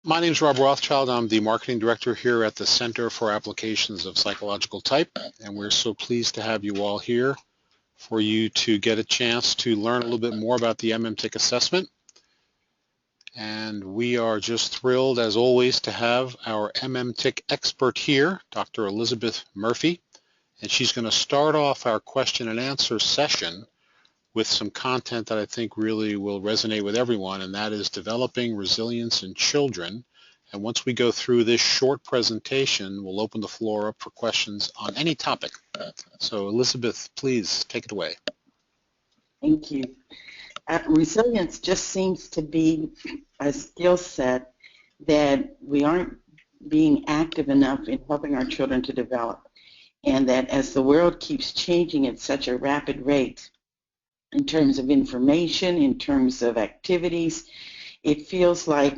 My name is Rob Rothschild. I'm the marketing director here at the Center for Applications of Psychological Type, and we're so pleased to have you all here for you to get a chance to learn a little bit more about the MMTIC assessment. And we are just thrilled, as always, to have our MMTIC expert here, Dr. Elizabeth Murphy, and she's going to start off our question and answer session with some content that I think really will resonate with everyone, and that is developing resilience in children. And once we go through this short presentation, we'll open the floor up for questions on any topic. So Elizabeth, please take it away. Thank you. Resilience just seems to be a skill set that we aren't being active enough in helping our children to develop. And that as the world keeps changing at such a rapid rate, in terms of information, in terms of activities, it feels like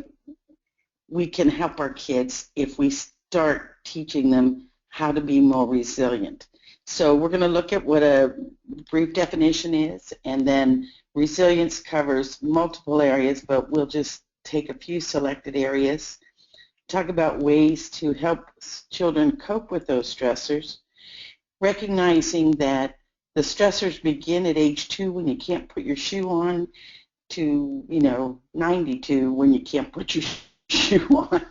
we can help our kids if we start teaching them how to be more resilient. So we're going to look at what a brief definition is, and then resilience covers multiple areas, but we'll just take a few selected areas, talk about ways to help children cope with those stressors, recognizing that the stressors begin at age 2 when you can't put your shoe on to, 92 when you can't put your shoe on.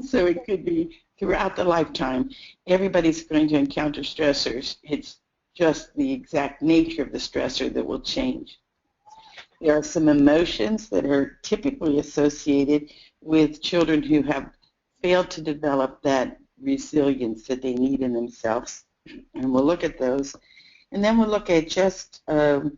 So it could be throughout the lifetime. Everybody's going to encounter stressors. It's just the exact nature of the stressor that will change. There are some emotions that are typically associated with children who have failed to develop that resilience that they need in themselves. And we'll look at those. And then we'll look at just a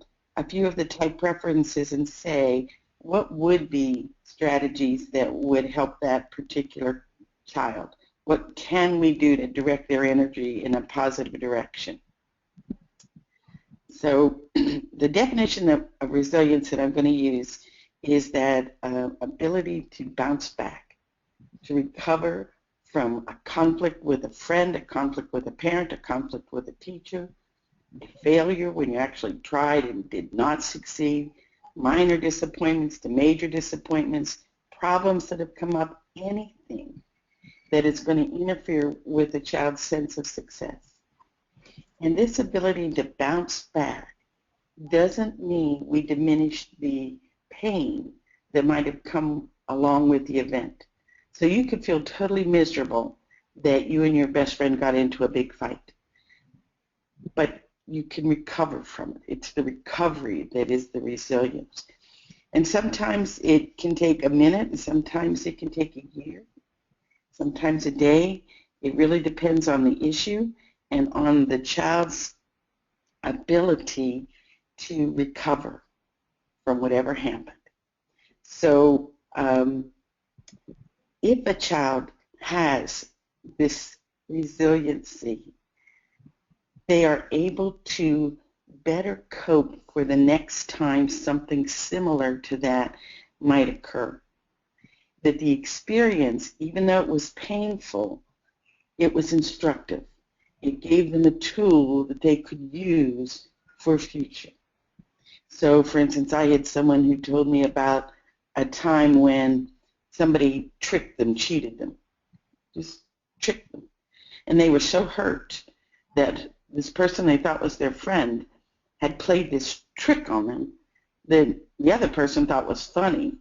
few of the type preferences and say, what would be strategies that would help that particular child? What can we do to direct their energy in a positive direction? So the definition of resilience that I'm going to use is that ability to bounce back, to recover from a conflict with a friend, a conflict with a parent, a conflict with a teacher, a failure when you actually tried and did not succeed, minor disappointments to major disappointments, problems that have come up, anything that is going to interfere with a child's sense of success. And this ability to bounce back doesn't mean we diminish the pain that might have come along with the event. So you could feel totally miserable that you and your best friend got into a big fight. But you can recover from it. It's the recovery that is the resilience. And sometimes it can take a minute, and sometimes it can take a year, sometimes a day. It really depends on the issue and on the child's ability to recover from whatever happened. So if a child has this resiliency, they are able to better cope for the next time something similar to that might occur. That the experience, even though it was painful, it was instructive. It gave them a tool that they could use for future. So, for instance, I had someone who told me about a time when somebody tricked them, cheated them, just tricked them. And they were so hurt that this person they thought was their friend had played this trick on them that the other person thought was funny.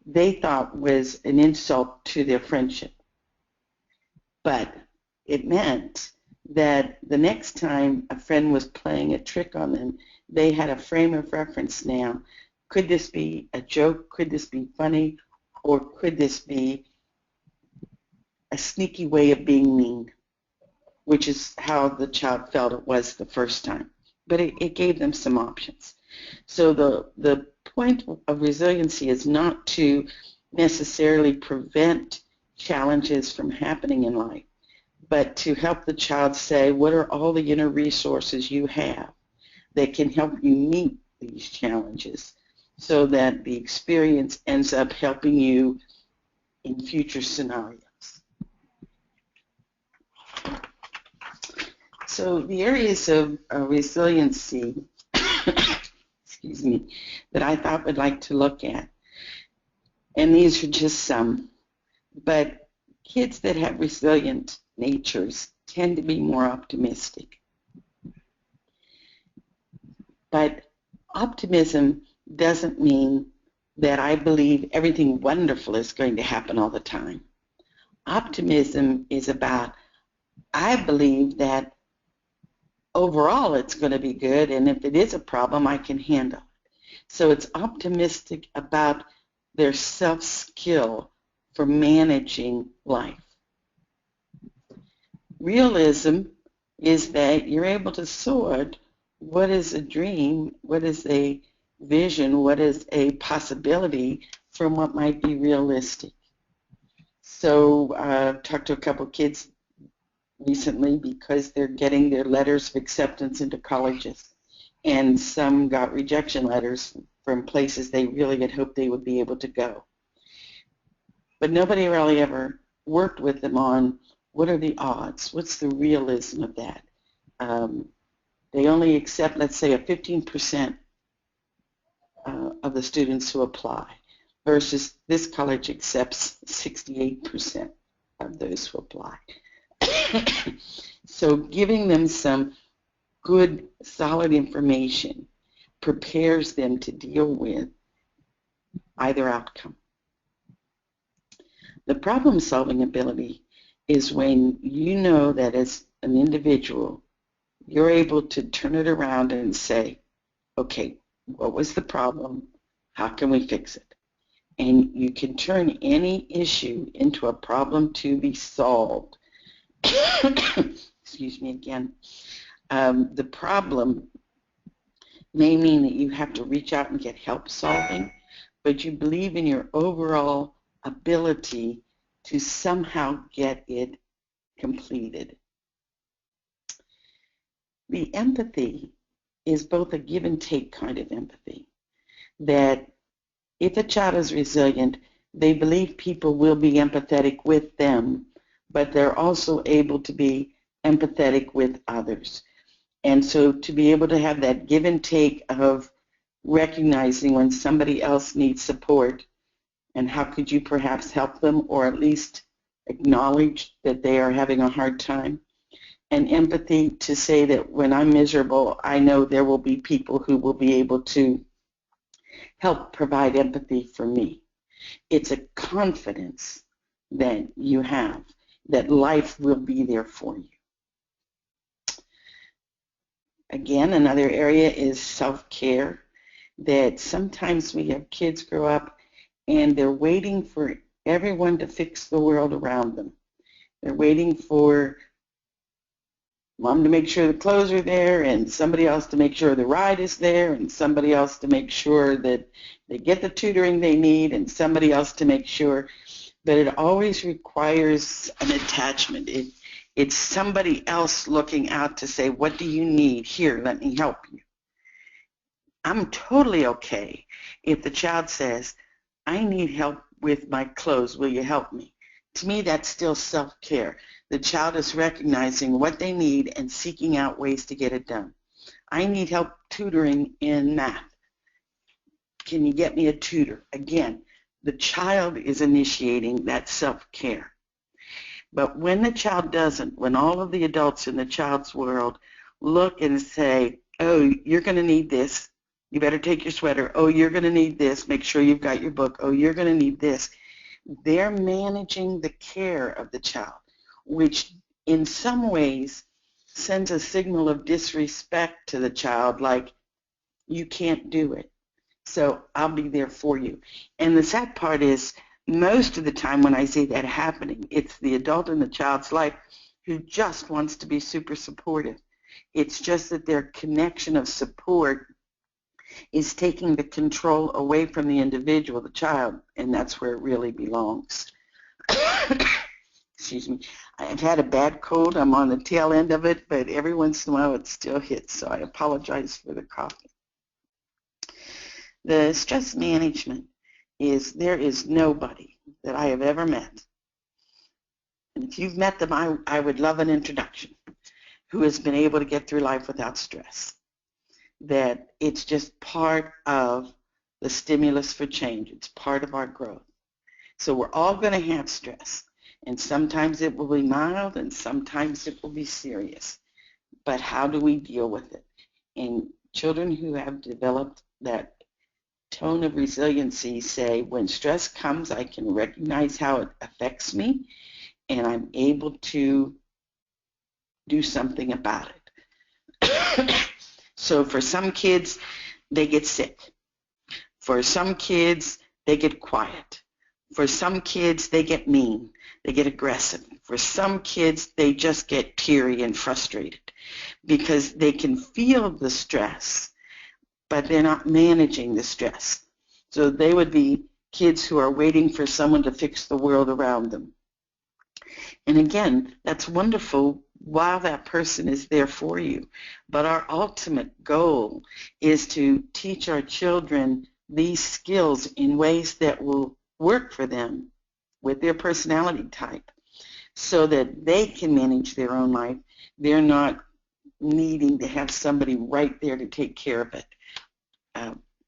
They thought was an insult to their friendship. But it meant that the next time a friend was playing a trick on them, they had a frame of reference now. Could this be a joke? Could this be funny? Or could this be a sneaky way of being mean? Which is how the child felt it was the first time. But it gave them some options. So the point of resiliency is not to necessarily prevent challenges from happening in life, but to help the child say, what are all the inner resources you have that can help you meet these challenges so that the experience ends up helping you in future scenarios. So the areas of resiliency, excuse me, that I thought would like to look at. And these are just some. But kids that have resilient natures tend to be more optimistic. But optimism doesn't mean that I believe everything wonderful is going to happen all the time. Optimism is about, I believe that overall it's going to be good, and if it is a problem, I can handle it. So it's optimistic about their self-skill for managing life. Realism is that you're able to sort what is a dream, what is a vision, what is a possibility from what might be realistic. So I talked to a couple of kids recently because they're getting their letters of acceptance into colleges, and some got rejection letters from places they really had hoped they would be able to go. But nobody really ever worked with them on what are the odds, what's the realism of that. They only accept, let's say, a 15% of the students who apply, versus this college accepts 68% of those who apply. So giving them some good, solid information prepares them to deal with either outcome. The problem-solving ability is when you know that as an individual, you're able to turn it around and say, okay, what was the problem? How can we fix it? And you can turn any issue into a problem to be solved. Excuse me again. The problem may mean that you have to reach out and get help solving, but you believe in your overall ability to somehow get it completed. The empathy is both a give and take kind of empathy, that if a child is resilient, they believe people will be empathetic with them, but they're also able to be empathetic with others. And so to be able to have that give and take of recognizing when somebody else needs support and how could you perhaps help them, or at least acknowledge that they are having a hard time. And empathy to say that when I'm miserable, I know there will be people who will be able to help provide empathy for me. It's a confidence that you have that life will be there for you. Again, another area is self-care, that sometimes we have kids grow up and they're waiting for everyone to fix the world around them. They're waiting for mom to make sure the clothes are there, and somebody else to make sure the ride is there, and somebody else to make sure that they get the tutoring they need, and somebody else to make sure. But it always requires an attachment. It's somebody else looking out to say, what do you need? Here, let me help you. I'm totally okay if the child says, I need help with my clothes. Will you help me? To me, that's still self-care. The child is recognizing what they need and seeking out ways to get it done. I need help tutoring in math. Can you get me a tutor? Again, the child is initiating that self-care. But when the child doesn't, when all of the adults in the child's world look and say, oh, you're going to need this. You better take your sweater. Oh, you're going to need this. Make sure you've got your book. Oh, you're going to need this. They're managing the care of the child, which in some ways sends a signal of disrespect to the child, like, you can't do it, so I'll be there for you. And the sad part is, most of the time when I see that happening, it's the adult in the child's life who just wants to be super supportive. It's just that their connection of support is taking the control away from the individual, the child, and that's where it really belongs. Excuse me. I've had a bad cold. I'm on the tail end of it, but every once in a while it still hits, so I apologize for the coughing. The stress management is, there is nobody that I have ever met, and if you've met them, I would love an introduction, who has been able to get through life without stress. That it's just part of the stimulus for change. It's part of our growth. So we're all going to have stress. And sometimes it will be mild and sometimes it will be serious. But how do we deal with it? And children who have developed that tone of resiliency say, when stress comes, I can recognize how it affects me and I'm able to do something about it. So for some kids, they get sick. For some kids, they get quiet. For some kids, they get mean. They get aggressive. For some kids, they just get teary and frustrated because they can feel the stress, but they're not managing the stress. So they would be kids who are waiting for someone to fix the world around them. And again, that's wonderful while that person is there for you. But our ultimate goal is to teach our children these skills in ways that will work for them with their personality type so that they can manage their own life. They're not needing to have somebody right there to take care of it.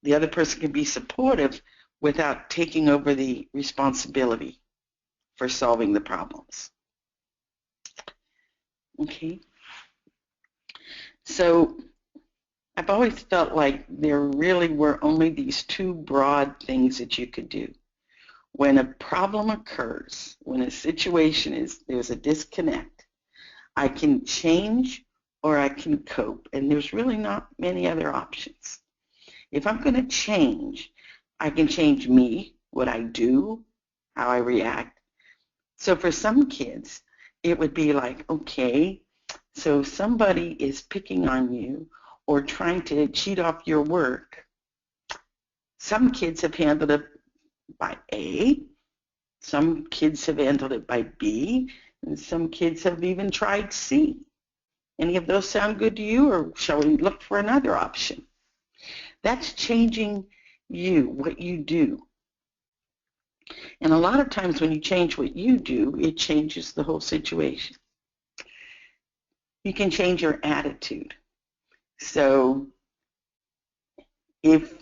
The other person can be supportive without taking over the responsibility for solving the problems. Okay. So I've always felt like there really were only these two broad things that you could do. When a problem occurs, when a situation is, there's a disconnect, I can change or I can cope, and there's really not many other options. If I'm going to change, I can change me, what I do, how I react. So for some kids, it would be like, okay, so somebody is picking on you or trying to cheat off your work. Some kids have handled it by A, some kids have handled it by B, and some kids have even tried C. Any of those sound good to you, or shall we look for another option? That's changing you, what you do. And a lot of times when you change what you do, it changes the whole situation. You can change your attitude. So if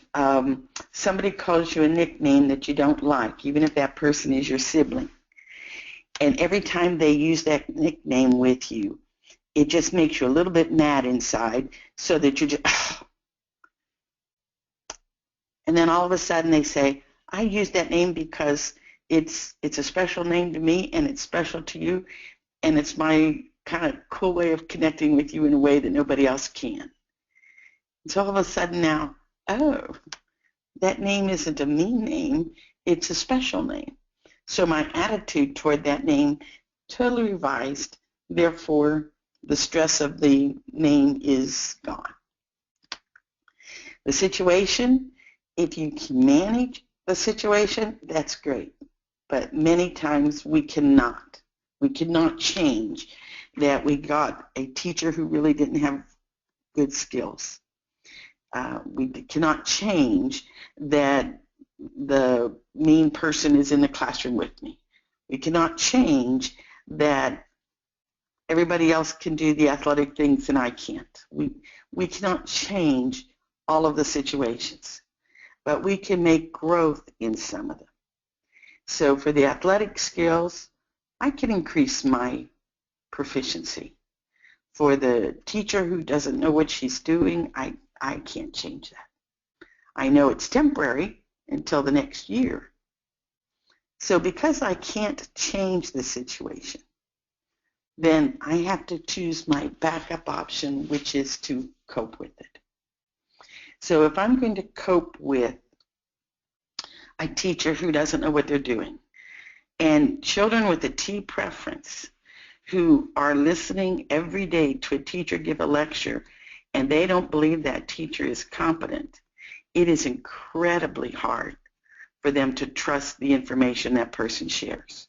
somebody calls you a nickname that you don't like, even if that person is your sibling, and every time they use that nickname with you, it just makes you a little bit mad inside so that you just, and then all of a sudden they say, I use that name because it's a special name to me and it's special to you, and it's my kind of cool way of connecting with you in a way that nobody else can. So all of a sudden now, oh, that name isn't a mean name, it's a special name. So my attitude toward that name totally revised, therefore the stress of the name is gone. The situation, if you can manage the situation, that's great. But many times we cannot. We cannot change that we got a teacher who really didn't have good skills. We cannot change that the mean person is in the classroom with me. We cannot change that everybody else can do the athletic things and I can't. We cannot change all of the situations, but we can make growth in some of them. So for the athletic skills, I can increase my proficiency. For the teacher who doesn't know what she's doing, I can't change that. I know it's temporary until the next year. So because I can't change the situation, then I have to choose my backup option, which is to cope with it. So if I'm going to cope with a teacher who doesn't know what they're doing, and children with a T preference who are listening every day to a teacher give a lecture and they don't believe that teacher is competent, it is incredibly hard for them to trust the information that person shares.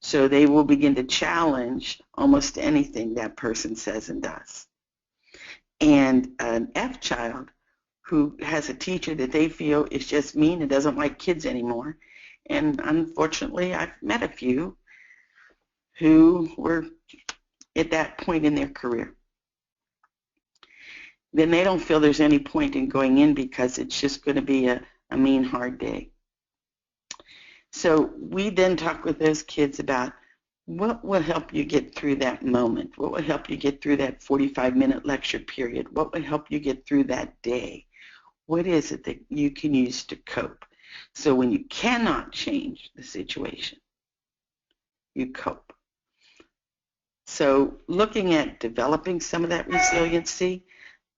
So they will begin to challenge almost anything that person says and does. And an F child who has a teacher that they feel is just mean and doesn't like kids anymore, and unfortunately I've met a few who were at that point in their career, then they don't feel there's any point in going in because it's just going to be a mean, hard day. So we then talk with those kids about what will help you get through that moment, what will help you get through that 45-minute lecture period, what will help you get through that day. What is it that you can use to cope? So when you cannot change the situation, you cope. So looking at developing some of that resiliency,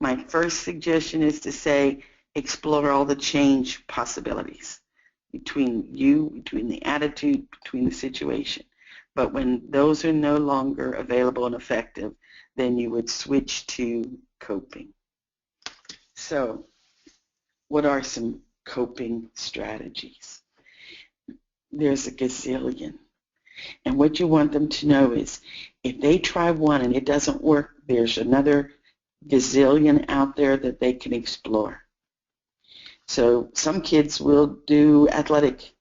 my first suggestion is to say, explore all the change possibilities between you, between the attitude, between the situation. But when those are no longer available and effective, then you would switch to coping. So what are some coping strategies? There's a gazillion. And what you want them to know is if they try one and it doesn't work, there's another gazillion out there that they can explore. So some kids will do athletic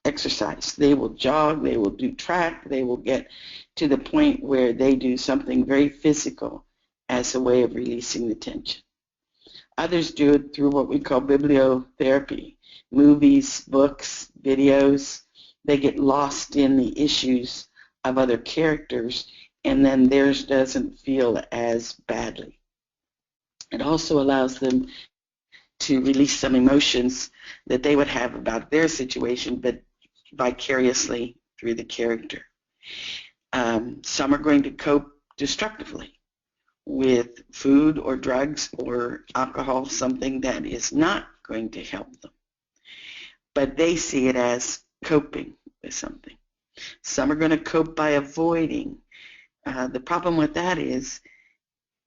exercise. They will jog, they will do track, they will get to the point where they do something very physical as a way of releasing the tension. Others do it through what we call bibliotherapy, movies, books, videos. They get lost in the issues of other characters, and then theirs doesn't feel as badly. It also allows them to release some emotions that they would have about their situation, but vicariously through the character. Some are going to cope destructively with food or drugs or alcohol, something that is not going to help them. But they see it as coping with something. Some are going to cope by avoiding. The problem with that is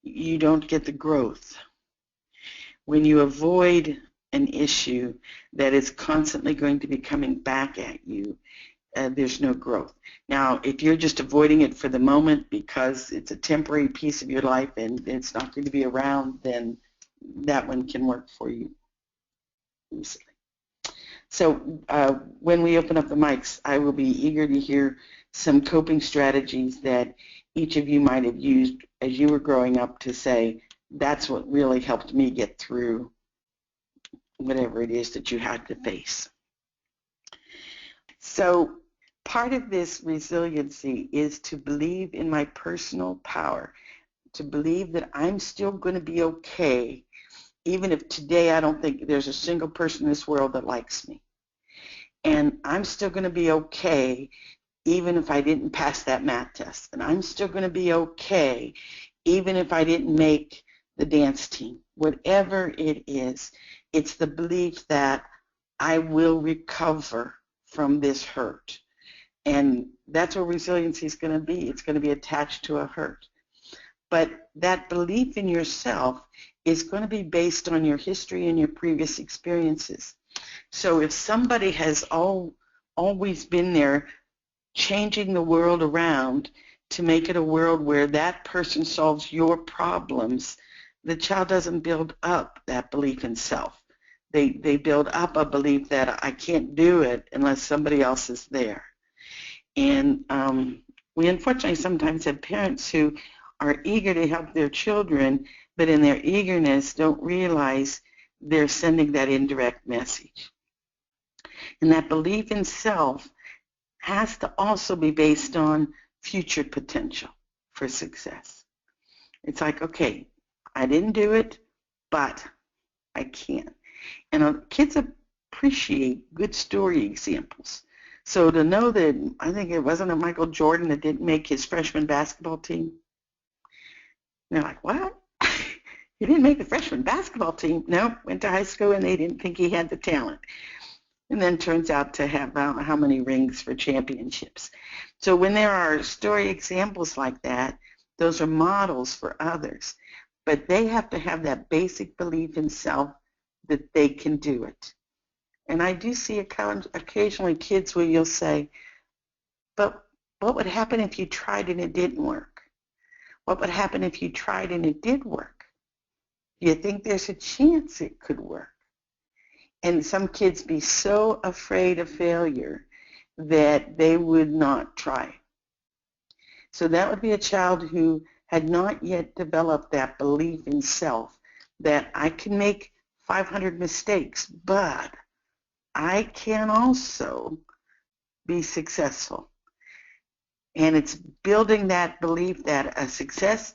you don't get the growth. When you avoid an issue that is constantly going to be coming back at you, there's no growth. Now, if you're just avoiding it for the moment because it's a temporary piece of your life and it's not going to be around, then that one can work for you easily. So when we open up the mics, I will be eager to hear some coping strategies that each of you might have used as you were growing up to say, that's what really helped me get through whatever it is that you had to face. So part of this resiliency is to believe in my personal power, to believe that I'm still going to be okay, even if today I don't think there's a single person in this world that likes me. And I'm still going to be okay even if I didn't pass that math test. And I'm still going to be okay even if I didn't make the dance team. Whatever it is, it's the belief that I will recover from this hurt. And that's what resiliency is going to be. It's going to be attached to a hurt. But that belief in yourself is going to be based on your history and your previous experiences. So if somebody has always been there changing the world around to make it a world where that person solves your problems, the child doesn't build up that belief in self. They build up a belief that I can't do it unless somebody else is there. And we unfortunately sometimes have parents who are eager to help their children, but in their eagerness don't realize they're sending that indirect message. And that belief in self has to also be based on future potential for success. It's like, okay, I didn't do it, but I can. And kids appreciate good story examples. So to know that, I think it wasn't a Michael Jordan that didn't make his freshman basketball team. And they're like, what? He didn't make the freshman basketball team? No, went to high school and they didn't think he had the talent. And then turns out to have how many rings for championships. So when there are story examples like that, those are models for others. But they have to have that basic belief in self that they can do it. And I do see occasionally kids where you'll say, but what would happen if you tried and it didn't work? What would happen if you tried and it did work? Do you think there's a chance it could work? And some kids be so afraid of failure that they would not try. So that would be a child who had not yet developed that belief in self that I can make 500 mistakes, but I can also be successful. And it's building that belief that a success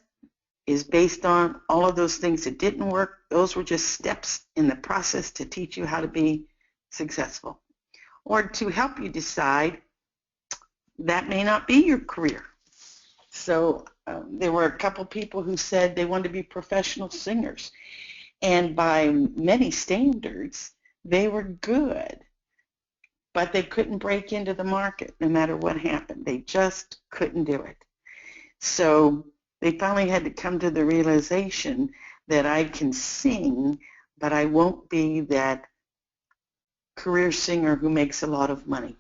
is based on all of those things that didn't work. Those were just steps in the process to teach you how to be successful, or to help you decide that may not be your career. So there were a couple people who said they wanted to be professional singers, and by many standards, they were good, but they couldn't break into the market no matter what happened. They just couldn't do it. So they finally had to come to the realization that I can sing, but I won't be that career singer who makes a lot of money.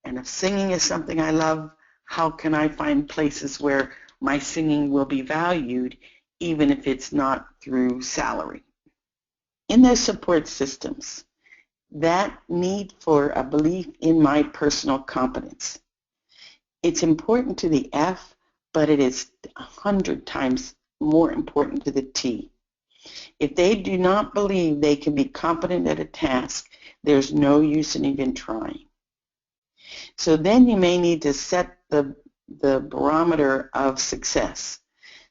And if singing is something I love, how can I find places where my singing will be valued, even if it's not through salary? In those support systems, that need for a belief in my personal competence. It's important to the F, but it is 100 times more important to the T. If they do not believe they can be competent at a task, there's no use in even trying. So then you may need to set the barometer of success.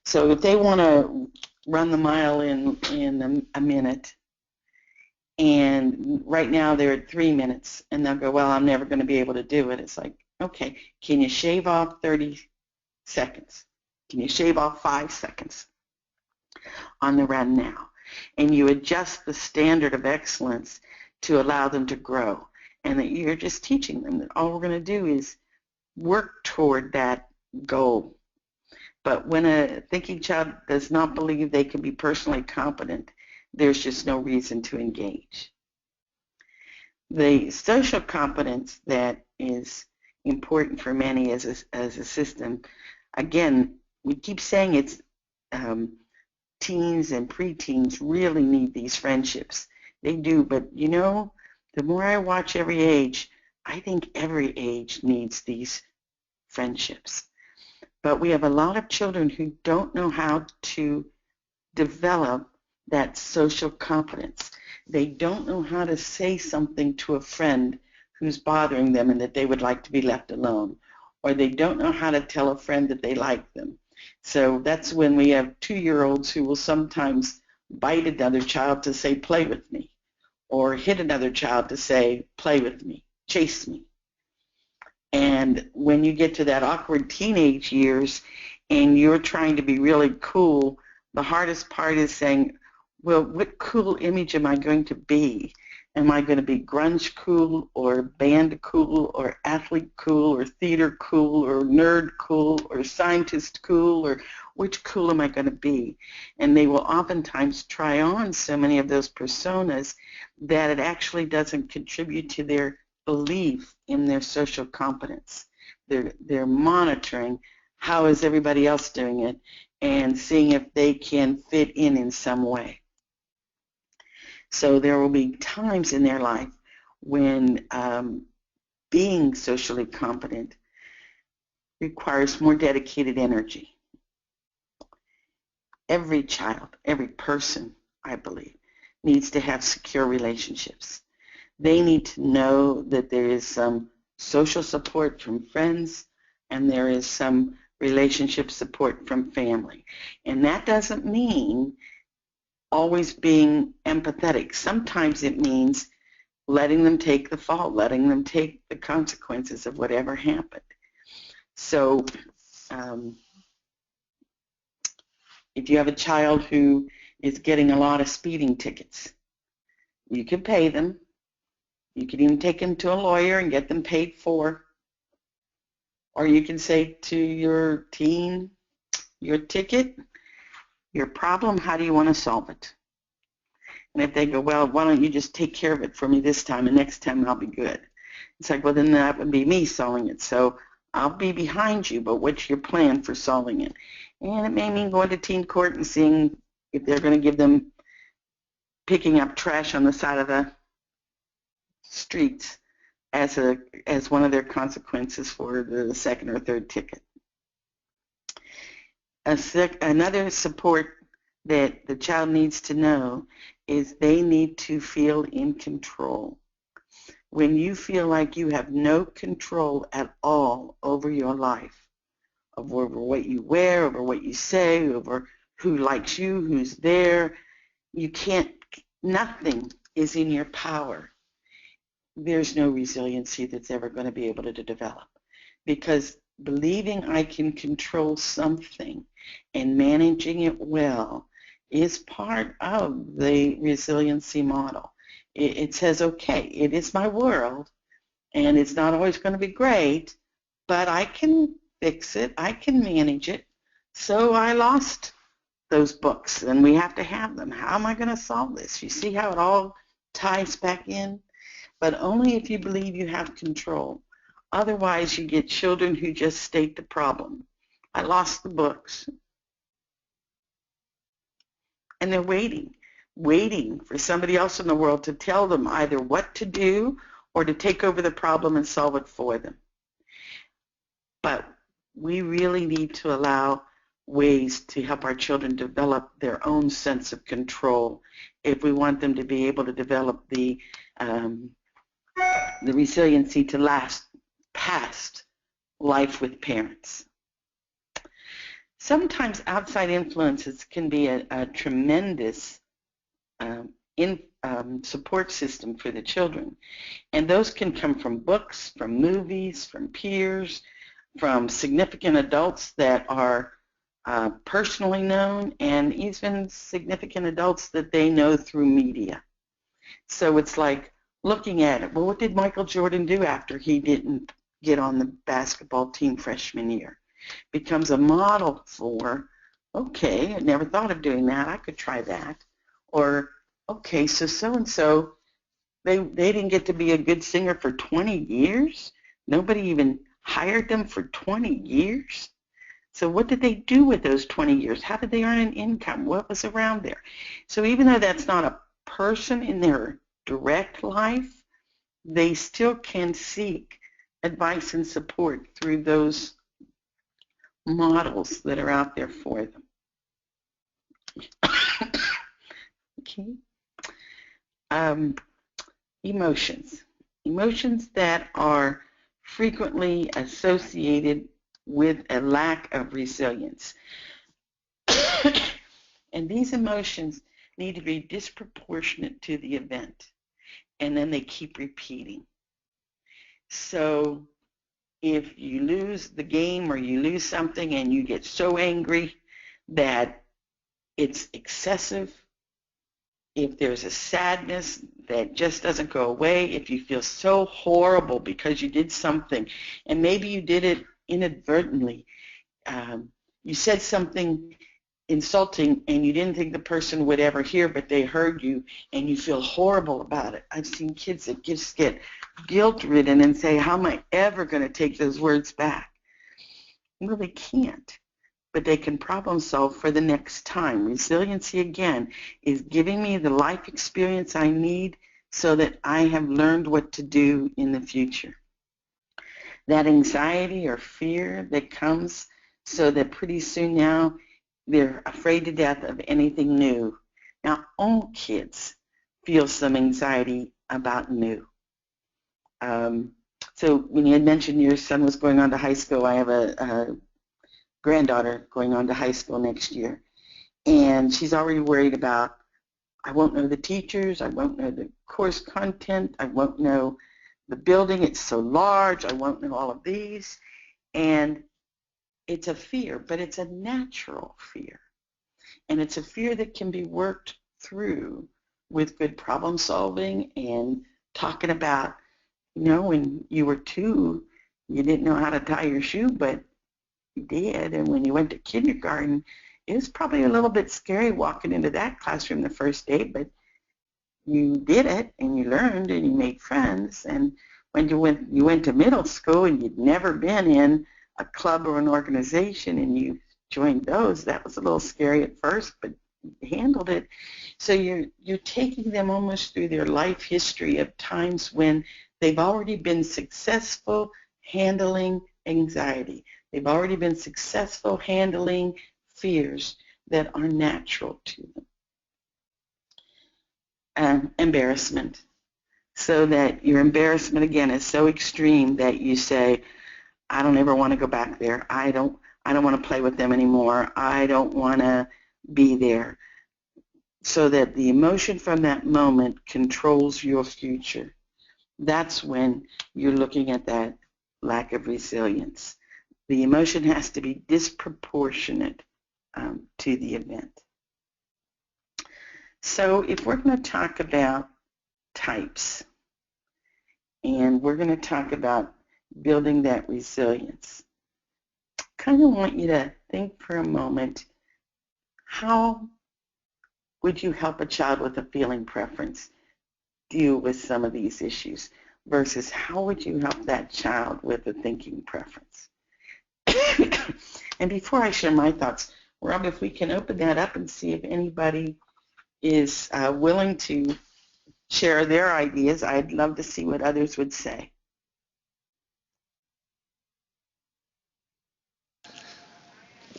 So if they want to run the mile in a minute, and right now they're at 3 minutes, and they'll go, well, I'm never going to be able to do it. It's like, okay, can you shave off 30 seconds? Can you shave off 5 seconds on the run now? And you adjust the standard of excellence to allow them to grow, and that you're just teaching them that all we're going to do is work toward that goal. But when a thinking child does not believe they can be personally competent, there's just no reason to engage. The social competence that is important for many as a system, again, we keep saying it's teens and preteens really need these friendships. They do, but you know, the more I watch every age, I think every age needs these friendships. But we have a lot of children who don't know how to develop that social competence. They don't know how to say something to a friend who's bothering them and that they would like to be left alone, or they don't know how to tell a friend that they like them. So that's when we have 2-year-olds who will sometimes bite another child to say, play with me, or hit another child to say, play with me, chase me. And when you get to that awkward teenage years and you're trying to be really cool, the hardest part is saying, well, what cool image am I going to be? Am I going to be grunge cool, or band cool, or athlete cool, or theater cool, or nerd cool, or scientist cool, or which cool am I going to be? And they will oftentimes try on so many of those personas that it actually doesn't contribute to their belief in their social competence. They're monitoring how is everybody else doing it and seeing if they can fit in some way. So there will be times in their life when being socially competent requires more dedicated energy. Every child, every person, I believe, needs to have secure relationships. They need to know that there is some social support from friends and there is some relationship support from family. And that doesn't mean always being empathetic. Sometimes it means letting them take the fall, letting them take the consequences of whatever happened. So if you have a child who is getting a lot of speeding tickets, you can pay them. You can even take them to a lawyer and get them paid for. Or you can say to your teen, your ticket, your problem, how do you want to solve it? And if they go, well, why don't you just take care of it for me this time and next time I'll be good. It's like, well, then that would be me solving it. So I'll be behind you, but what's your plan for solving it? And it may mean going to teen court and seeing if they're going to give them picking up trash on the side of the streets as one of their consequences for the second or third ticket. Another support that the child needs to know is they need to feel in control. when you feel like you have no control at all over your life, over what you wear, over what you say, over who likes you, who's there, you can't, nothing is in your power. There's no resiliency that's ever going to be able to develop, because believing I can control something and managing it well is part of the resiliency model. It says, okay, it is my world, and it's not always going to be great, but I can fix it, I can manage it. So I lost those books, and we have to have them. How am I going to solve this? You see how it all ties back in? But only if you believe you have control. Otherwise, you get children who just state the problem. I lost the books. And they're waiting for somebody else in the world to tell them either what to do or to take over the problem and solve it for them. But we really need to allow ways to help our children develop their own sense of control if we want them to be able to develop the resiliency to last past life with parents. Sometimes outside influences can be a tremendous support system for the children. And those can come from books, from movies, from peers, from significant adults that are personally known, and even significant adults that they know through media. So it's like looking at it. Well, what did Michael Jordan do after he didn't get on the basketball team freshman year? Becomes a model for, okay, I never thought of doing that. I could try that. Or, okay, so so-and-so, they didn't get to be a good singer for 20 years. Nobody even hired them for 20 years. So what did they do with those 20 years? How did they earn an income? What was around there? So even though that's not a person in their direct life, they still can seek advice and support through those models that are out there for them. Okay. Emotions. Emotions that are frequently associated with a lack of resilience. And these emotions need to be disproportionate to the event, and then they keep repeating. So if you lose the game or you lose something and you get so angry that it's excessive, if there's a sadness that just doesn't go away, if you feel so horrible because you did something, and maybe you did it inadvertently, you said something insulting and you didn't think the person would ever hear, but they heard you and you feel horrible about it. I've seen kids that just get guilt-ridden and say, how am I ever going to take those words back? Well, they can't, but they can problem solve for the next time. Resiliency, again, is giving me the life experience I need so that I have learned what to do in the future. That anxiety or fear that comes so that pretty soon now they're afraid to death of anything new. Now, all kids feel some anxiety about new. So when you had mentioned your son was going on to high school, I have a granddaughter going on to high school next year. And she's already worried about, I won't know the teachers, I won't know the course content, I won't know the building, it's so large, I won't know all of these. And it's a fear, but it's a natural fear. And it's a fear that can be worked through with good problem solving and talking about, you know, when you were 2, you didn't know how to tie your shoe, but you did. And when you went to kindergarten, it was probably a little bit scary walking into that classroom the first day, but you did it and you learned and you made friends. And when you went to middle school and you'd never been in a club or an organization and you joined those, that was a little scary at first, but you handled it. So you're taking them almost through their life history of times when they've already been successful handling anxiety. They've already been successful handling fears that are natural to them. Embarrassment. so that your embarrassment, again, is so extreme that you say, I don't ever want to go back there. I don't want to play with them anymore. I don't want to be there. So that the emotion from that moment controls your future. That's when you're looking at that lack of resilience. The emotion has to be disproportionate to the event. So if we're going to talk about types, and we're going to talk about building that resilience, I kind of want you to think for a moment, how would you help a child with a feeling preference deal with some of these issues versus how would you help that child with a thinking preference? And before I share my thoughts, Rob, if we can open that up and see if anybody is willing to share their ideas, I'd love to see what others would say.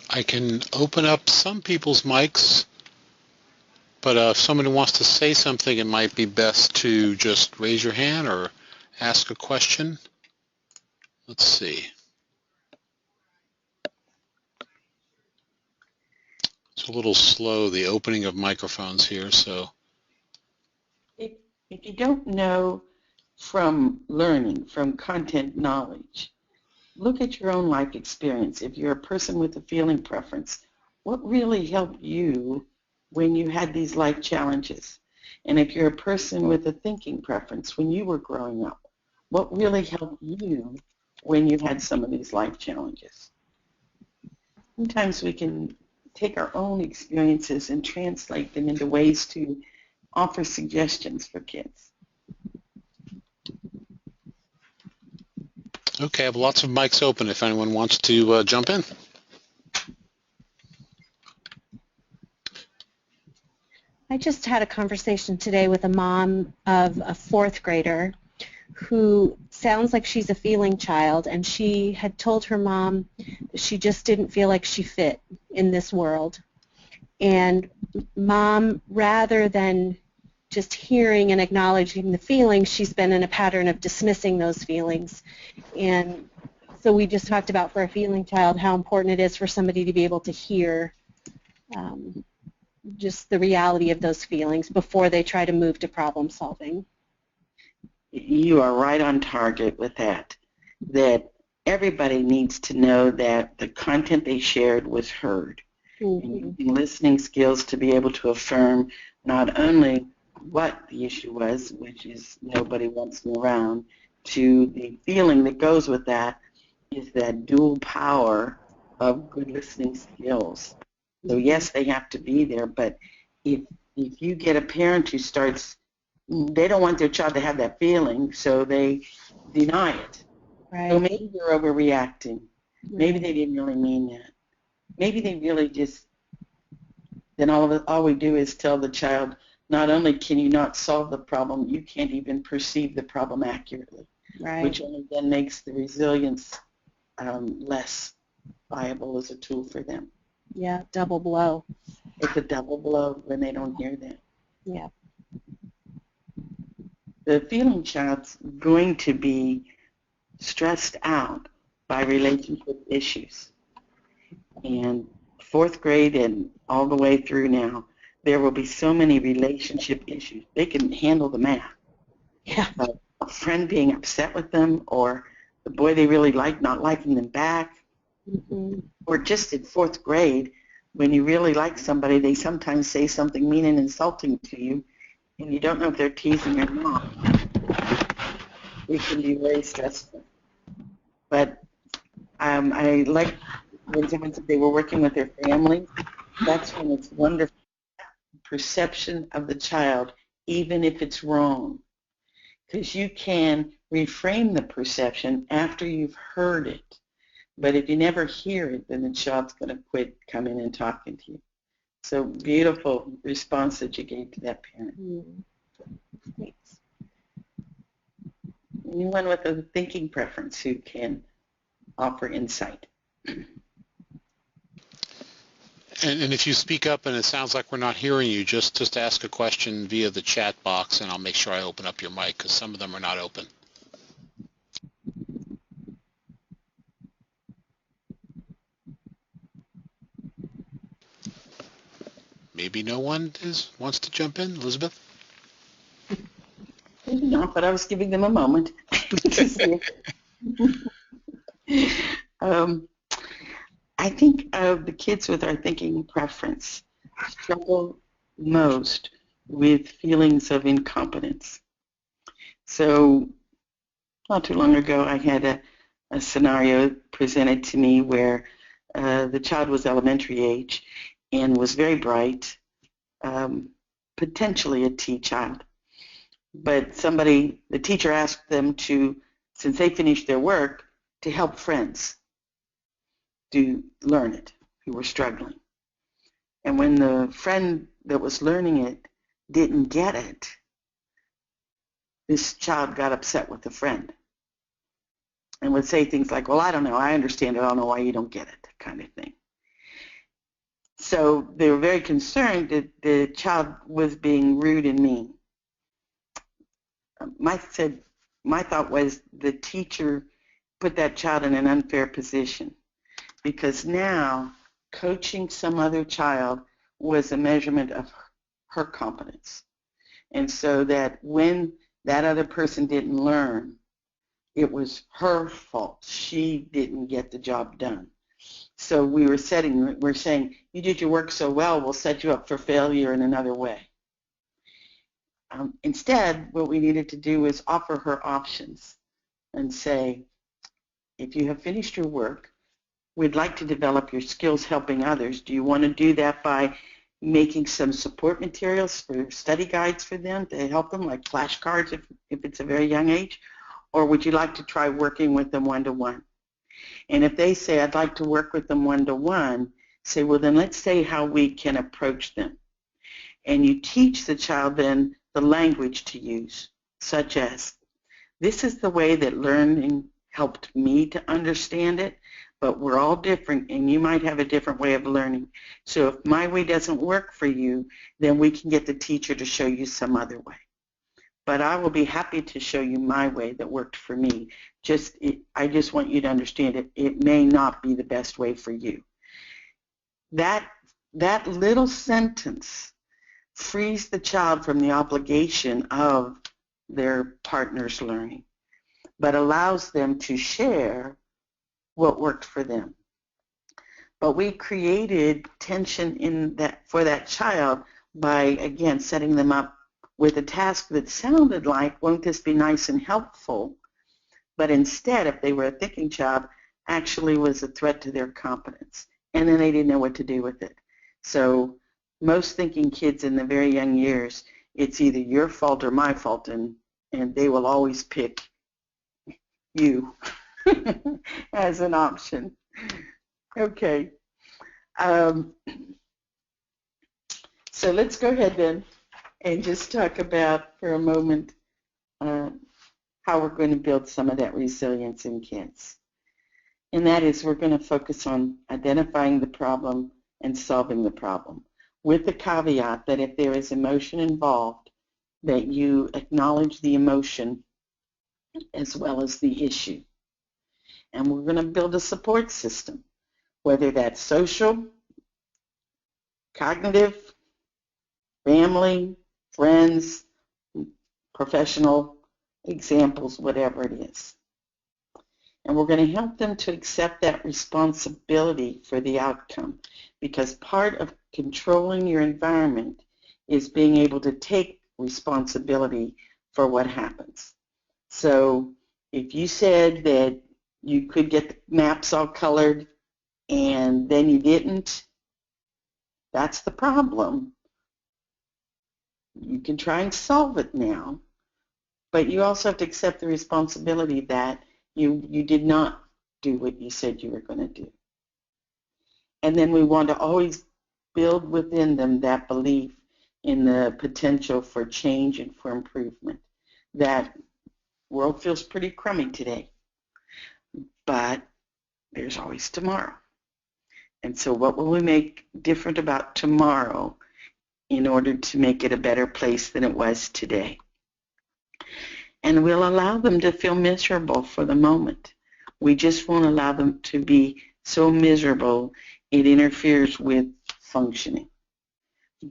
I can open up some people's mics, but if somebody wants to say something, it might be best to just raise your hand or ask a question. Let's see. It's a little slow, the opening of microphones here, so. If you don't know from learning, from content knowledge, look at your own life experience. If you're a person with a feeling preference, what really helped you when you had these life challenges? And if you're a person with a thinking preference, when you were growing up, what really helped you when you had some of these life challenges? Sometimes we can take our own experiences and translate them into ways to offer suggestions for kids. Okay, I have lots of mics open if anyone wants to jump in. I just had a conversation today with a mom of a fourth grader who sounds like she's a feeling child, and she had told her mom that she just didn't feel like she fit in this world. And mom, rather than just hearing and acknowledging the feelings, she's been in a pattern of dismissing those feelings. And so we just talked about, for a feeling child, how important it is for somebody to be able to hear just the reality of those feelings before they try to move to problem solving. You are right on target with that, that everybody needs to know that the content they shared was heard. And using listening skills to be able to affirm not only what the issue was, which is nobody wants me around, to the feeling that goes with that is that dual power of good listening skills. So yes, they have to be there, but if you get a parent who starts, they don't want their child to have that feeling, so they deny it. Right. So maybe they're overreacting. Maybe they didn't really mean that. Maybe they really just, then all we do is tell the child, not only can you not solve the problem, you can't even perceive the problem accurately, Right. which only then makes the resilience less viable as a tool for them. Yeah, double blow. It's a double blow when they don't hear that. Yeah. The feeling child's going to be stressed out by relationship issues. And fourth grade and all the way through now, there will be so many relationship issues. They can handle the math. Yeah. A friend being upset with them, or the boy they really like not liking them back, or just in fourth grade, when you really like somebody, they sometimes say something mean and insulting to you, and you don't know if they're teasing or not. It can be very stressful. But I like when someone said they were working with their family. That's when it's wonderful. Perception of the child, even if it's wrong, because you can reframe the perception after you've heard it. But if you never hear it, then the child's going to quit coming and talking to you. So beautiful response that you gave to that parent. Thanks. Anyone with a thinking preference who can offer insight? And if you speak up and it sounds like we're not hearing you, just ask a question via the chat box, and I'll make sure I open up your mic because some of them are not open. Maybe no one wants to jump in. Elizabeth? Maybe not, but I was giving them a moment to see. I think the kids with our thinking preference struggle most with feelings of incompetence. So not too long ago, I had a scenario presented to me where the child was elementary age and was very bright, potentially a T child. But the teacher asked them to, since they finished their work, to help friends to learn it who were struggling. And when the friend that was learning it didn't get it, this child got upset with the friend and would say things like, well, I don't know, I understand it, I don't know why you don't get it, kind of thing. So they were very concerned that the child was being rude and mean. My thought was the teacher put that child in an unfair position because now coaching some other child was a measurement of her competence. And so that when that other person didn't learn, it was her fault. She didn't get the job done. So we're saying, you did your work so well, we'll set you up for failure in another way. Instead, what we needed to do was offer her options and say, if you have finished your work, we'd like to develop your skills helping others. Do you want to do that by making some support materials for study guides for them to help them, like flashcards if it's a very young age? Or would you like to try working with them one-to-one? And if they say, I'd like to work with them one-to-one, say, well, then let's say how we can approach them. And you teach the child then the language to use, such as, this is the way that learning helped me to understand it, but we're all different, and you might have a different way of learning. So if my way doesn't work for you, then we can get the teacher to show you some other way. But I will be happy to show you my way that worked for me. I just want you to understand it. It may not be the best way for you. That little sentence frees the child from the obligation of their partner's learning, but allows them to share what worked for them. But we created tension for that child by, again, setting them up with a task that sounded like, won't this be nice and helpful? But instead, if they were a thinking child, actually was a threat to their competence. And then they didn't know what to do with it. So most thinking kids in the very young years, it's either your fault or my fault, and they will always pick you as an option. Okay. So let's go ahead then and just talk about for a moment how we're going to build some of that resilience in kids. And that is, we're going to focus on identifying the problem and solving the problem, with the caveat that if there is emotion involved, that you acknowledge the emotion as well as the issue. And we're going to build a support system, whether that's social, cognitive, family, friends, professional examples, whatever it is. And we're going to help them to accept that responsibility for the outcome, because part of controlling your environment is being able to take responsibility for what happens. So if you said that you could get the maps all colored and then you didn't, that's the problem. You can try and solve it now, but you also have to accept the responsibility that you did not do what you said you were going to do. And then we want to always build within them that belief in the potential for change and for improvement. That world feels pretty crummy today, but there's always tomorrow. And so what will we make different about tomorrow in order to make it a better place than it was today? And we'll allow them to feel miserable for the moment. We just won't allow them to be so miserable it interferes with functioning.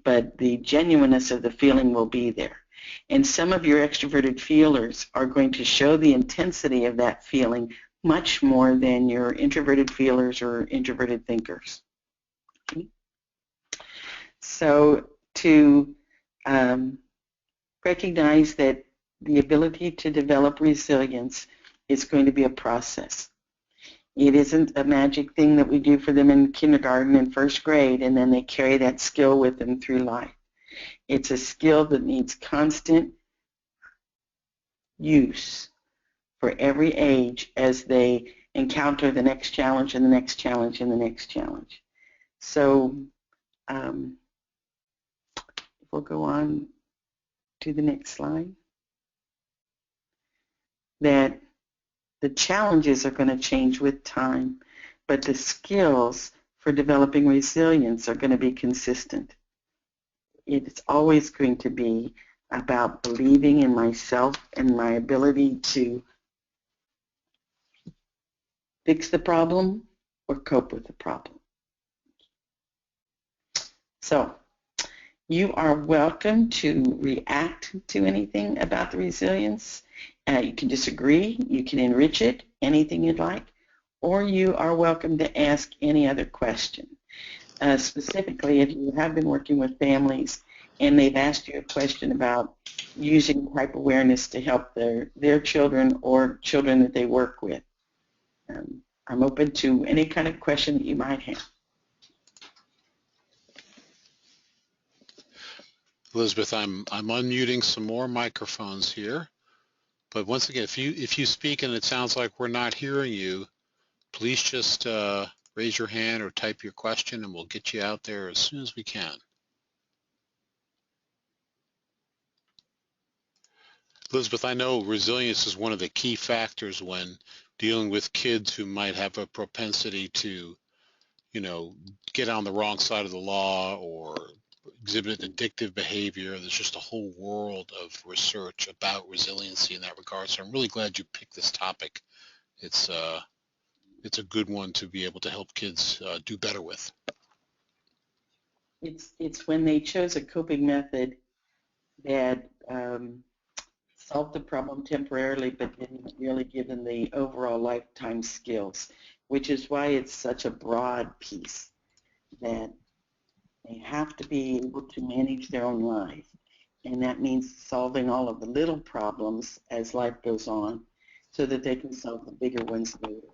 But the genuineness of the feeling will be there. And some of your extroverted feelers are going to show the intensity of that feeling much more than your introverted feelers or introverted thinkers. Okay? So to recognize that the ability to develop resilience is going to be a process. It isn't a magic thing that we do for them in kindergarten and first grade and then they carry that skill with them through life. It's a skill that needs constant use for every age as they encounter the next challenge and the next challenge and the next challenge. So we'll go on to the next slide. That the challenges are going to change with time, but the skills for developing resilience are going to be consistent. It's always going to be about believing in myself and my ability to fix the problem or cope with the problem. So you are welcome to react to anything about the resilience. You can disagree, you can enrich it, anything you'd like, or you are welcome to ask any other question. Specifically, if you have been working with families and they've asked you a question about using type awareness to help their children or children that they work with, I'm open to any kind of question that you might have. Elizabeth, I'm unmuting some more microphones here. But once again, if you speak and it sounds like we're not hearing you, please just raise your hand or type your question and we'll get you out there as soon as we can. Elizabeth, I know resilience is one of the key factors when dealing with kids who might have a propensity to, get on the wrong side of the law or exhibit addictive behavior. There's just a whole world of research about resiliency in that regard. So I'm really glad you picked this topic. It's a good one to be able to help kids do better with. It's when they chose a coping method that solved the problem temporarily but didn't really give them the overall lifetime skills, which is why it's such a broad piece that they have to be able to manage their own life. And that means solving all of the little problems as life goes on so that they can solve the bigger ones later.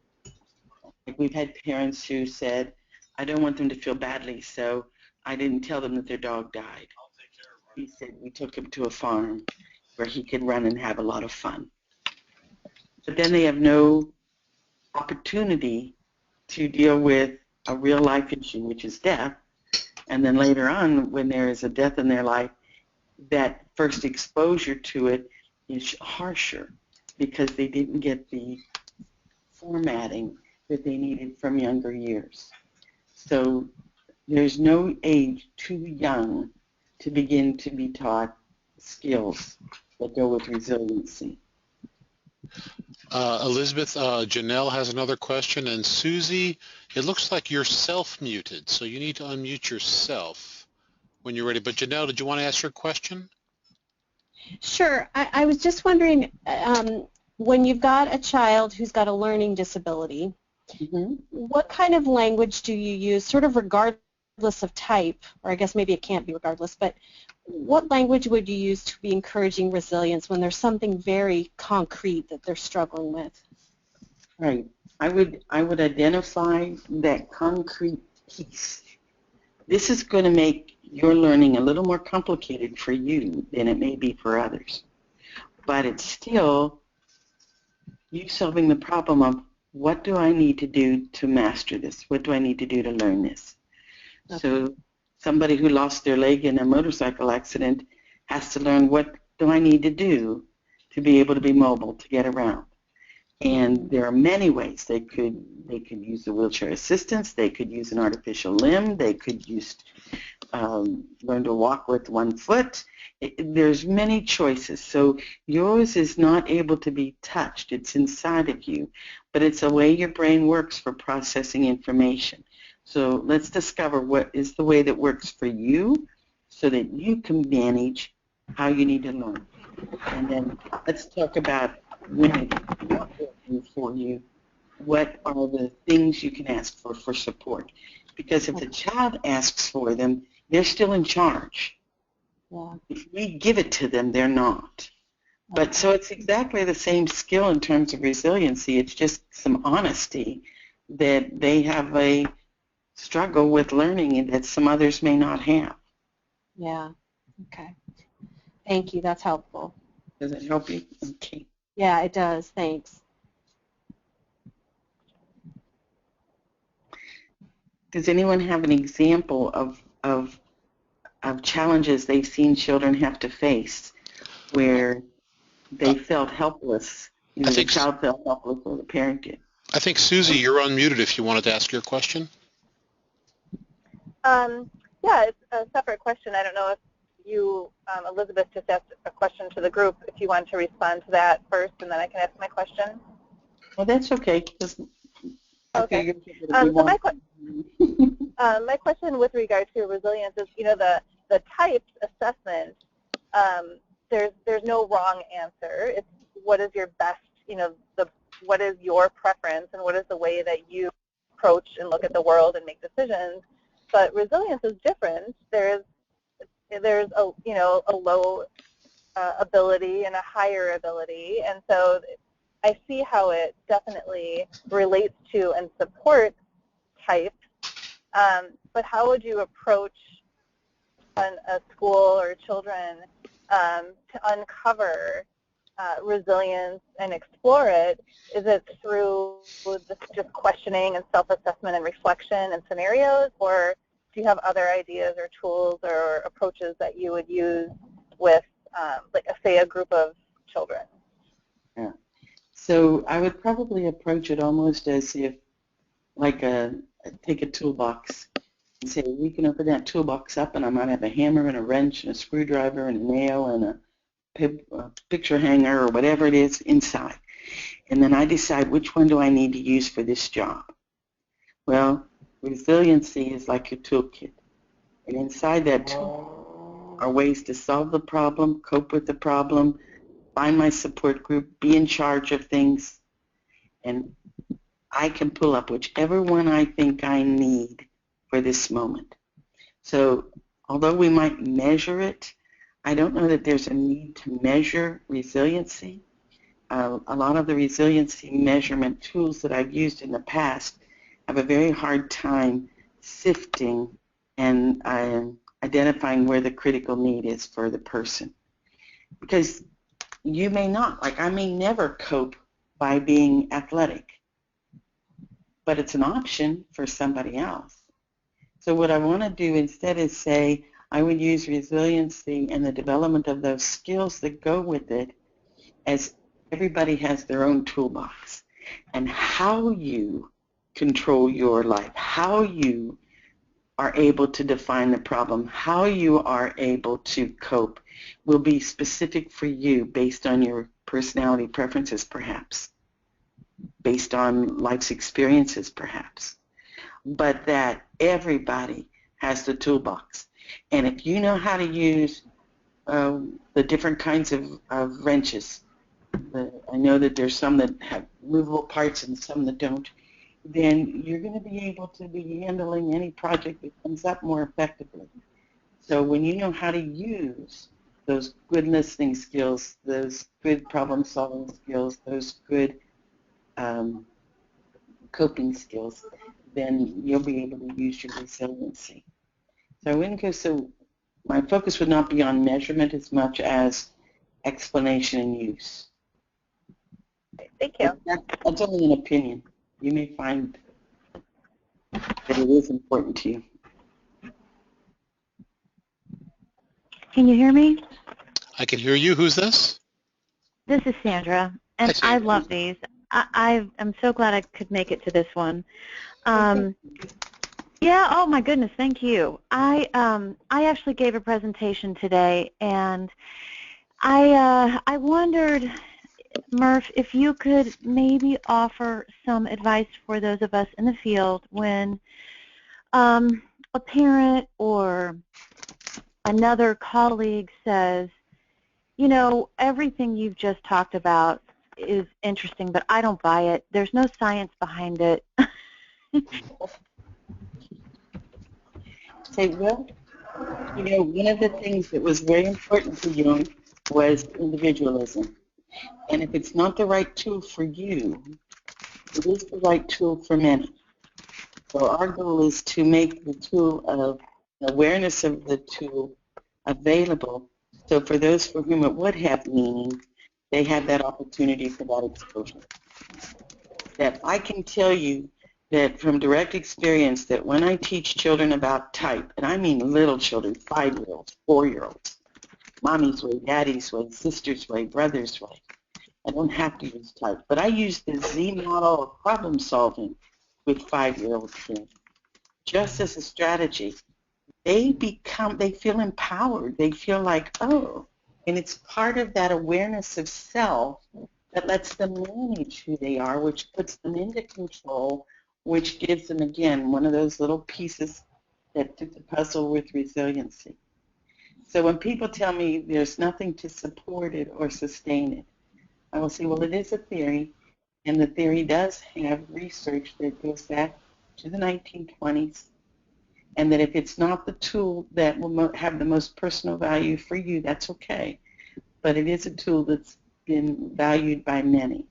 Like we've had parents who said, I don't want them to feel badly, so I didn't tell them that their dog died. He said we took him to a farm where he could run and have a lot of fun. But then they have no opportunity to deal with a real life issue, which is death. And then later on, when there is a death in their life, that first exposure to it is harsher because they didn't get the formatting that they needed from younger years. So there's no age too young to begin to be taught skills that go with resiliency. Elizabeth, Janelle has another question, and Susie, it looks like you're self-muted, so you need to unmute yourself when you're ready. But Janelle, did you want to ask your question? Sure. I was just wondering, when you've got a child who's got a learning disability, what kind of language do you use, sort of regardless of type, or I guess maybe it can't be regardless, but what language would you use to be encouraging resilience when there's something very concrete that they're struggling with? Right. I would identify that concrete piece. This is going to make your learning a little more complicated for you than it may be for others. But it's still you solving the problem of what do I need to do to master this? What do I need to do to learn this? Okay. So somebody who lost their leg in a motorcycle accident has to learn what do I need to do to be able to be mobile, to get around. And there are many ways they could use the wheelchair assistance. They could use an artificial limb. They could use learn to walk with one foot. There's many choices. So yours is not able to be touched. It's inside of you, but it's a way your brain works for processing information. So let's discover what is the way that works for you so that you can manage how you need to learn. And then let's talk about when it's not working for you, what are the things you can ask for support. Because if the child asks for them, they're still in charge. Yeah. If we give it to them, they're not. But so it's exactly the same skill in terms of resiliency. It's just some honesty that they have a struggle with learning and that some others may not have. Yeah. Okay. Thank you. That's helpful. Does it help you? Okay. Yeah, it does. Thanks. Does anyone have an example of challenges they've seen children have to face where they felt helpless? Either the child felt helpless or the parent did. I think, Susie, you're unmuted if you wanted to ask your question. Yeah, it's a separate question. I don't know if you, Elizabeth, just asked a question to the group. If you want to respond to that first, and then I can ask my question. Well, that's okay. Okay. My question with regard to resilience is, the types assessment. There's no wrong answer. It's what is your best, what is your preference, and what is the way that you approach and look at the world and make decisions. But resilience is different. There's a low ability and a higher ability, and so I see how it definitely relates to and supports types. But how would you approach a school or children to uncover resilience and explore it? Is it through just questioning and self-assessment and reflection and scenarios, or do you have other ideas or tools or approaches that you would use with, say, a group of children? Yeah. So I would probably approach it almost as if, take a toolbox and say, we can open that toolbox up, and I might have a hammer and a wrench and a screwdriver and a nail and a picture hanger or whatever it is inside. And then I decide which one do I need to use for this job. Well, resiliency is like your toolkit. And inside that tool are ways to solve the problem, cope with the problem, find my support group, be in charge of things, and I can pull up whichever one I think I need for this moment. So although we might measure it, I don't know that there's a need to measure resiliency. A lot of the resiliency measurement tools that I've used in the past have a very hard time sifting and identifying where the critical need is for the person. Because you may not, I may never cope by being athletic, but it's an option for somebody else. So what I want to do instead is say, I would use resiliency and the development of those skills that go with it as everybody has their own toolbox. And how you control your life, how you are able to define the problem, how you are able to cope will be specific for you based on your personality preferences, perhaps, based on life's experiences, perhaps, but that everybody has the toolbox. And if you know how to use the different kinds of wrenches, I know that there's some that have movable parts and some that don't, then you're going to be able to be handling any project that comes up more effectively. So when you know how to use those good listening skills, those good problem-solving skills, those good coping skills, then you'll be able to use your resiliency. So my focus would not be on measurement as much as explanation and use. Thank you. That's only an opinion. You may find that it is important to you. Can you hear me? I can hear you. Who's this? This is Sandra, and Hi, Sandra. I love these. I'm so glad I could make it to this one. Yeah, oh my goodness, thank you. I actually gave a presentation today, and I wondered, Murph, if you could maybe offer some advice for those of us in the field when a parent or another colleague says, you know, everything you've just talked about is interesting, but I don't buy it. There's no science behind it. Say, well, you know, one of the things that was very important for Jung was individualism. And if it's not the right tool for you, it is the right tool for many. So our goal is to make the tool of awareness of the tool available. So for those for whom it would have meaning, they have that opportunity for that exposure. That I can tell you that from direct experience that when I teach children about type, and I mean little children, 5-year-olds, 4-year-olds, mommy's way, daddy's way, sister's way, brother's way, I don't have to use type, but I use the Z model of problem solving with 5-year-old kids. Just as a strategy, they feel empowered. They feel like, oh, and it's part of that awareness of self that lets them manage who they are, which puts them into control, which gives them, again, one of those little pieces that fit the puzzle with resiliency. So when people tell me there's nothing to support it or sustain it, I will say, well, it is a theory, and the theory does have research that goes back to the 1920s, and that if it's not the tool that will have the most personal value for you, that's okay. But it is a tool that's been valued by many.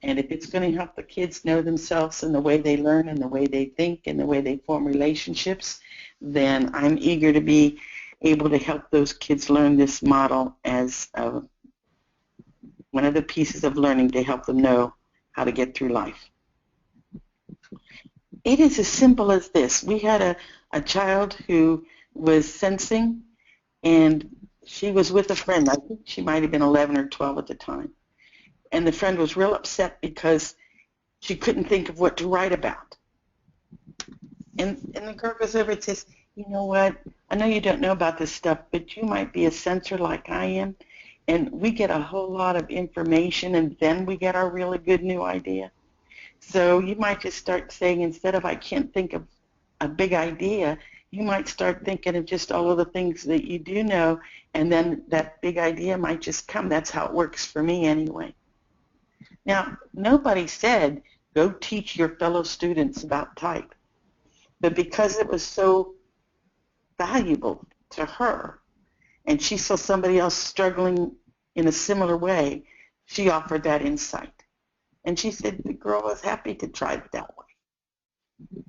And if it's going to help the kids know themselves and the way they learn and the way they think and the way they form relationships, then I'm eager to be able to help those kids learn this model as one of the pieces of learning to help them know how to get through life. It is as simple as this. We had a child who was sensing, and she was with a friend. I think she might have been 11 or 12 at the time. And the friend was real upset because she couldn't think of what to write about. And the girl goes over and says, you know what, I know you don't know about this stuff, but you might be a sensor like I am, and we get a whole lot of information, and then we get our really good new idea. So you might just start saying, instead of I can't think of a big idea, you might start thinking of just all of the things that you do know, and then that big idea might just come. That's how it works for me anyway. Now, nobody said, go teach your fellow students about type. But because it was so valuable to her, and she saw somebody else struggling in a similar way, she offered that insight. And she said the girl was happy to try it that way.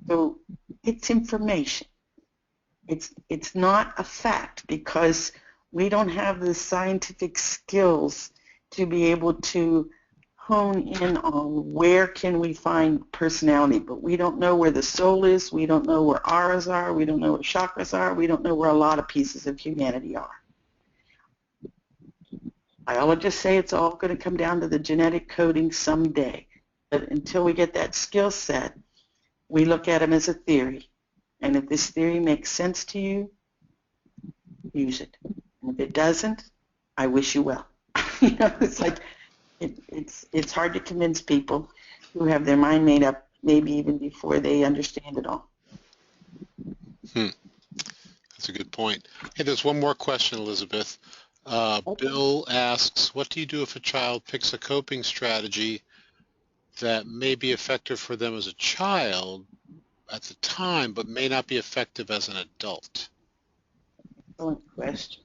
So it's information. It's not a fact, because we don't have the scientific skills to be able to hone in on where can we find personality, but we don't know where the soul is, we don't know where auras are, we don't know where chakras are, we don't know where a lot of pieces of humanity are. I'll just say it's all going to come down to the genetic coding someday, but until we get that skill set, we look at them as a theory, and if this theory makes sense to you, use it. And if it doesn't, I wish you well. You know, it's like, it's hard to convince people who have their mind made up maybe even before they understand it all. That's a good point. Hey, there's one more question, Elizabeth. Bill asks, what do you do if a child picks a coping strategy that may be effective for them as a child at the time, but may not be effective as an adult? Excellent question.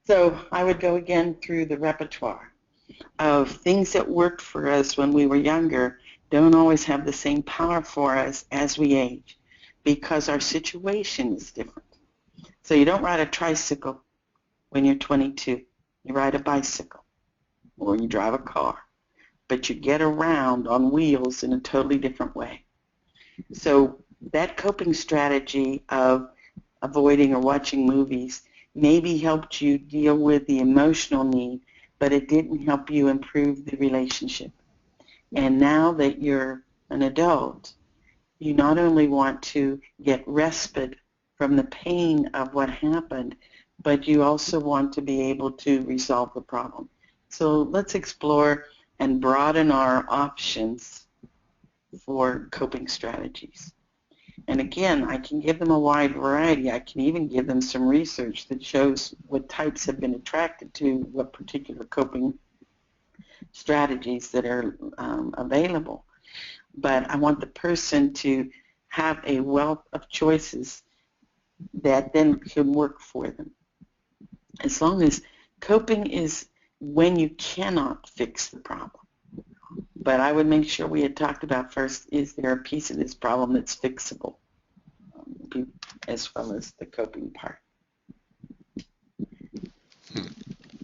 So I would go again through the repertoire of things that worked for us when we were younger don't always have the same power for us as we age, because our situation is different. So you don't ride a tricycle when you're 22. You ride a bicycle or you drive a car, but you get around on wheels in a totally different way. So that coping strategy of avoiding or watching movies maybe helped you deal with the emotional need, but it didn't help you improve the relationship. And now that you're an adult, you not only want to get respite from the pain of what happened, but you also want to be able to resolve the problem. So let's explore and broaden our options for coping strategies. And again, I can give them a wide variety. I can even give them some research that shows what types have been attracted to what particular coping strategies that are available. But I want the person to have a wealth of choices that then can work for them. As long as coping is when you cannot fix the problem. But I would make sure we had talked about first, is there a piece of this problem that's fixable, as well as the coping part.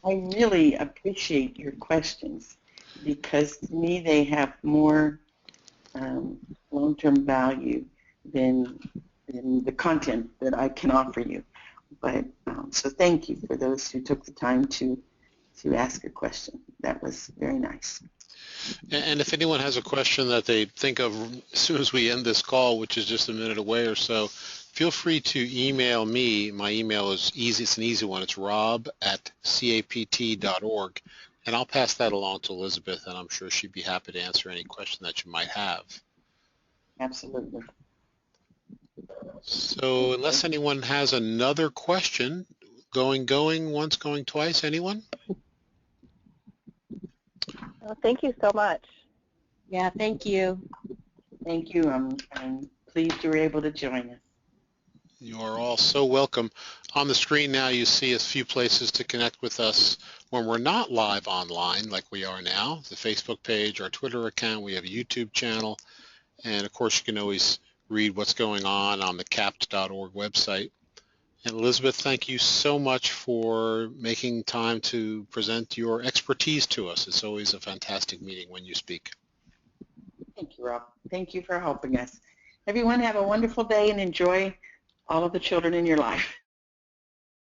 I really appreciate your questions because to me they have more long-term value than the content that I can offer you. But so thank you for those who took the time to ask a question. That was very nice. And if anyone has a question that they think of as soon as we end this call, which is just a minute away or so, feel free to email me. My email is easy. It's an easy one. It's rob@capt.org. And I'll pass that along to Elizabeth, and I'm sure she'd be happy to answer any question that you might have. Absolutely. So unless anyone has another question, going once, going twice, anyone? Well, thank you so much. Yeah, thank you. Thank you. I'm pleased you were able to join us. You are all so welcome. On the screen now you see a few places to connect with us when we're not live online like we are now. The Facebook page, our Twitter account, we have a YouTube channel, and of course you can always read what's going on the capt.org website. And Elizabeth, thank you so much for making time to present your expertise to us. It's always a fantastic meeting when you speak. Thank you, Rob. Thank you for helping us. Everyone have a wonderful day and enjoy all of the children in your life.